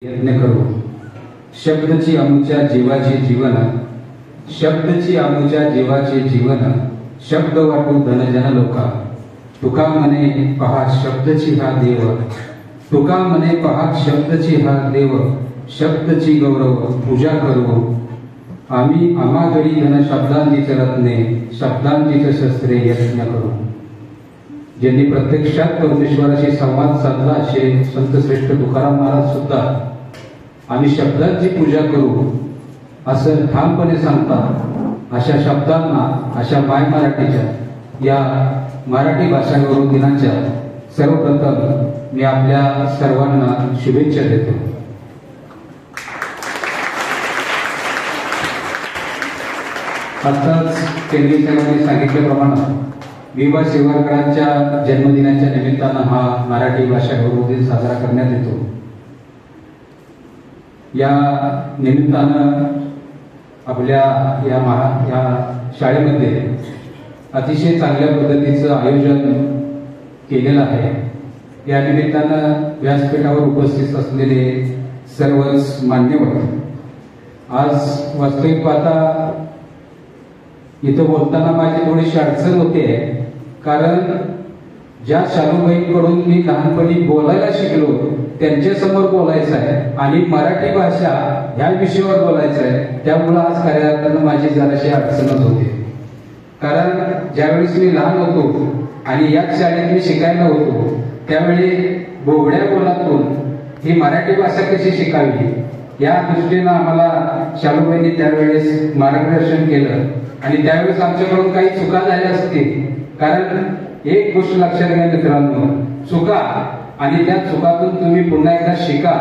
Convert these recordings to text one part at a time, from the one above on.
यत्न करू शब्दची आमुच्या जीवाचे जीवन, शब्दची आमुच्या जीवाचे जीवन, शब्द वाटू धनजन लोका. तुका म्हणे पहा शब्दची हा देव, तुका म्हणे पहा शब्दची हा देव, शब्दची गौरव पूजा करू. आम्ही आम्हा घरी धन शब्दांचीच रत्ने, शब्दांचीच शस्त्रे यत्न करू. ज्यांनी प्रत्यक्षात परमेश्वराशी संवाद साधला असे संत श्रेष्ठ तुकाराम महाराज सुद्धा आम्ही शब्दांची पूजा करू असं ठामपणे सांगतात. अशा शब्दांना, अशा माय मराठीच्या या मराठी भाषा गौरव दिनाच्या सर्वप्रथम मी आपल्या सर्वांना शुभेच्छा देतो. आताच केंद्रीय साहेबांनी सांगितल्याप्रमाणे विवा शिवारकरांच्या जन्मदिनाच्या निमित्तानं हा मराठी भाषा गौरव दिन साजरा करण्यात येतो. या निमित्तानं आपल्या या शाळेमध्ये अतिशय चांगल्या पद्धतीचं आयोजन केलेलं आहे. या निमित्तानं व्यासपीठावर उपस्थित असलेले सर्वच मान्यवर, आज वास्तविक पाहता इथं बोलताना माझी थोडीशी अडचण होते, कारण ज्या शालूबाईंकडून मी लहानपणी बोलायला शिकलो त्यांच्या समोर बोलायचं आहे आणि मराठी भाषा ह्या विषयावर बोलायचं आहे. त्यामुळं आज खऱ्या अर्थानं माझी जराशी अडचणच होते. कारण ज्यावेळेस मी लहान होतो आणि याच शाळेत मी शिकायला होतो त्यावेळी बोबड्या बोलातून ही मराठी भाषा कशी शिकावी या दृष्टीनं आम्हाला शालूबाईंनी त्यावेळेस मार्गदर्शन केलं. आणि त्यावेळेस आमच्याकडून काही चुका झाल्या असतील, कारण एक गोष्ट लक्षात घ्या मित्रांनो, चुका आणि त्या चुकातून तुम्ही पुन्हा एकदा शिका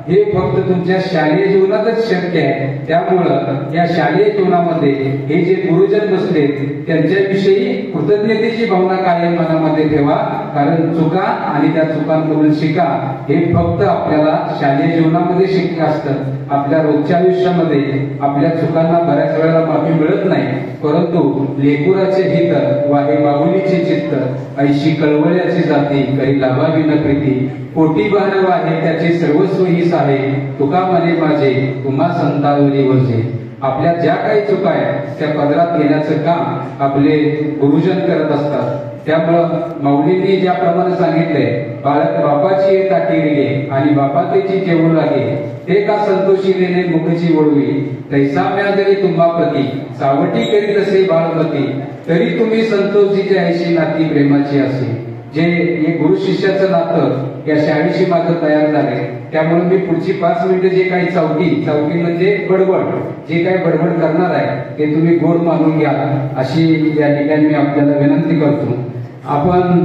हे फक्त तुमच्या शालेय जीवनातच शक्य आहे. त्यामुळं या शालेय जीवनामध्ये हे जे गुरुजन बसले त्यांच्याविषयी कृतज्ञतेची भावना कायम मनामध्ये ठेवा, कारण चुका आणि त्या चुकांकडून शिका हे फक्त आपल्याला शालेय जीवनामध्ये शक्य असतं. आपल्या रोजच्या आयुष्यामध्ये आपल्या चुकांना बऱ्याच वेळेला माफी मिळत नाही, परंतु लेकुराचे हित वाहे माऊलीचे चित्त, ऐशी कळवळ्याची जाती करी लाभावी न प्रीती, कोटी बहार आहे त्याचे सर्वस्व हीच आहे, तुका म्हणे माझे तुम्हा संतावरी वजे. आपल्या ज्या काही चुका आहेत त्या पदरात घेण्याचं काम आपले गुरुजन करत असतात. त्यामुळं माऊलींनी ज्याप्रमाणे सांगितलंय, बाळक बापाची ताटी रिले आणि बापा त्याची जेवू लागे, ते का संतोषी लेणे मुखची वळवी, तैसा म्या जरी तुम्हा प्रती सावटी करीत असे बाळपती, तरी तुम्ही संतोषीची ऐशी नाती प्रेमाची असे. जे गुरु शिष्याचं नातं या शाळेशी माझं तयार झालंय. त्यामुळे मी पुढची 5 मिनिटं जे काही चौकी म्हणजे बडबड, जे काही बडबड करणार आहे ते तुम्ही गोड मानून घ्या अशी या ठिकाणी मी आपल्याला विनंती करतो. आपण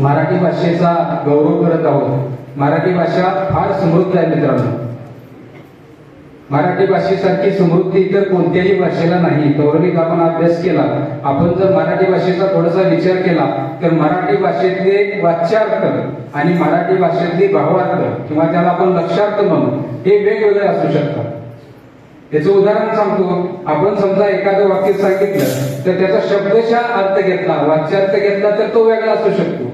मराठी भाषेचा गौरव करत आहोत. मराठी भाषा फार समृद्ध आहे मित्रांनो. मराठी भाषेसारखी समृद्धी इतर कोणत्याही भाषेला नाही. तौलनिक आपण अभ्यास केला, आपण जर मराठी भाषेचा थोडासा विचार केला तर मराठी भाषेतले वाच्यार्थ आणि मराठी भाषेतले भावार्थ किंवा त्याला आपण लक्षार्थ म्हणू हे वेगवेगळे असू शकतात. त्याचं उदाहरण सांगतो. आपण समजा एखादं वाक्य सांगितलं तर त्याचा शब्दशः अर्थ घेतला, वाच्यार्थ घेतला तर तो वेगळा असू शकतो,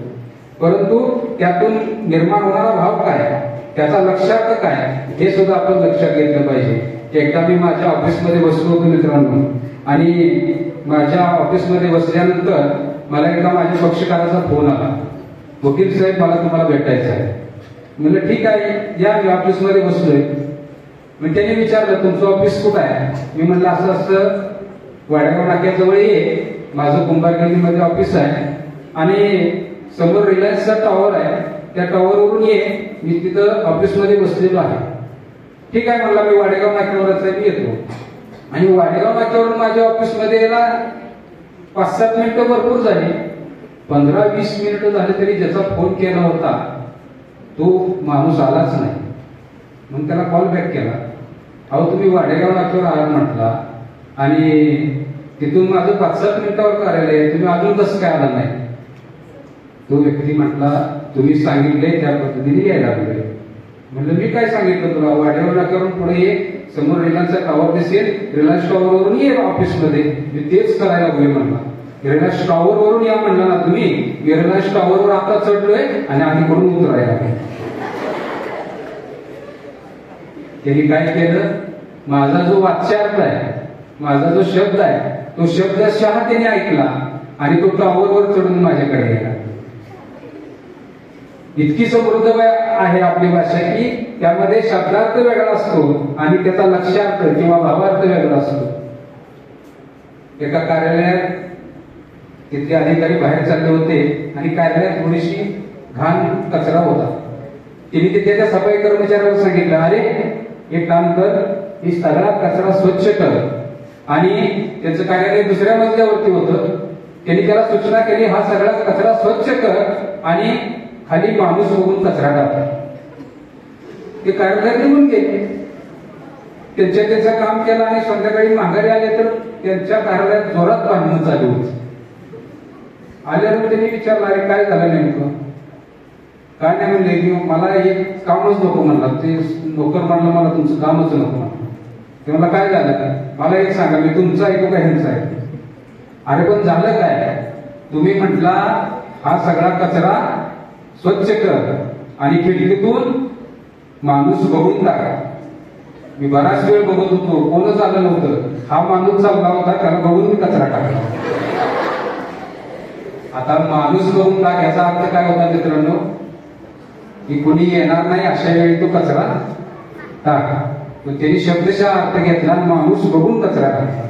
परंतु त्यातून निर्माण होणारा भाव काय, त्याचा लक्षार्थ काय हे सुद्धा आपण लक्षात घेतलं पाहिजे. एकदा मी माझ्या ऑफिसमध्ये बसलो होतो मित्रांनो, आणि माझ्या ऑफिसमध्ये बसल्यानंतर मला एकदा माझ्या पक्षकाराचा फोन आला, वकील साहेब मला तुम्हाला भेटायचं आहे. म्हणलं ठीक आहे या, मी ऑफिसमध्ये बसलोय. मग त्यांनी विचारलं तुमचं ऑफिस कुठं आहे. मी म्हणलं असं असं वाडेगाव नाक्याजवळ ये, माझं कुंभारगल्लीमध्ये ऑफिस आहे आणि समोर रिलायन्सचा टॉवर आहे, त्या टॉवरवरून ये, मी तिथं ऑफिसमध्ये बसलेलो आहे. ठीक आहे म्हणला, मी वाडेगाव नाक्यावरच आहे, मी येतो. आणि वाडेगाव नाक्यावरून माझ्या ऑफिसमध्ये यायला 5-7 मिनिटं भरपूर झाली. 15-20 मिनिटं झाले तरी ज्याचा फोन केला होता तो माणूस आलाच नाही. मग त्याला कॉल बॅक केला, अहो तुम्ही वाडेगाव नाक्यावर आलात म्हटला आणि तिथून माझं 5-7 मिनिटावर कार्यालय आहे, तुम्ही अजून कसं काय आला नाही. तो व्यक्ती म्हटला तुम्ही सांगितले त्या पद्धतीने यायला लागले. म्हणलं मी काय सांगितलं तुला, वाडेगाव नाक्यावरून पुढे ये, समोर रिलायन्सचा टॉवर दिसेल, रिलायन्स टॉवरवरून ये ऑफिसमध्ये. मी तेच करायला लागलोय म्हणला. रिलायन्स टॉवरवरून या म्हणला ना तुम्ही, रिलायन्स टॉवरवर आता चढलोय आणि आधीकडून उतरायला लागले. त्यांनी काय केलं, माझा जो वाच्यार्थ आहे, माझा जो शब्द आहे, तो शब्दशः त्याने ऐकला आणि तो टॉवरवर चढून माझ्याकडे गेला. इतकी समृद्ध आहे आपली भाषा की त्यामध्ये शब्दार्थ वेगळा असतो आणि त्याचा लक्ष्यार्थ किंवा भावार्थ वेगळा असतो. एका कार्यालयात तिथले अधिकारी बाहेर चालले होते आणि कार्यालयात थोडीशी घाण कचरा होता. तिने तिथे त्या सफाई कर्मचाऱ्याला सांगितलं, अरे एक काम कर, ही सगळा कचरा स्वच्छ कर. आणि त्याचं कार्यालय दुसऱ्या मजल्यावरती होतं. त्यांनी त्याला सूचना केली, हा सगळा कचरा स्वच्छ कर आणि खाली माणूस बघून कचरा टाक. ते कार्यालयात निघून गेले. त्याचं काम केलं आणि संध्याकाळी माघारी आले तर त्यांच्या कार्यालयात जोरात भांडणं चालू होती. आल्यानंतर त्यांनी विचारलं, अरे काय झालं नेमकं? काय नाही म्हणले की मला एक कामच नको म्हणला. ते नोकर म्हणलं, मला तुमचं कामच नको म्हणलं. ते मला काय झालं, मला एक सांगा, मी तुमचं ऐकू का ह्यांचं ऐकू? अरे पण झालं काय? तुम्ही म्हटला हा सगळा कचरा स्वच्छ कर आणि खिडकीतून माणूस बघून टाका. मी बराच वेळ बघत होतो, कोणच आलं नव्हतं. हा माणूस चालला होता, त्याला बघून मी कचरा टाकला. आता माणूस बघून टाक याचा अर्थ काय होता मित्रांनो, की कोणी येणार नाही अशा वेळी तो कचरा टाक. त्यांनी शब्दशः अर्थ घेतला, माणूस बघून कचरा टाकला.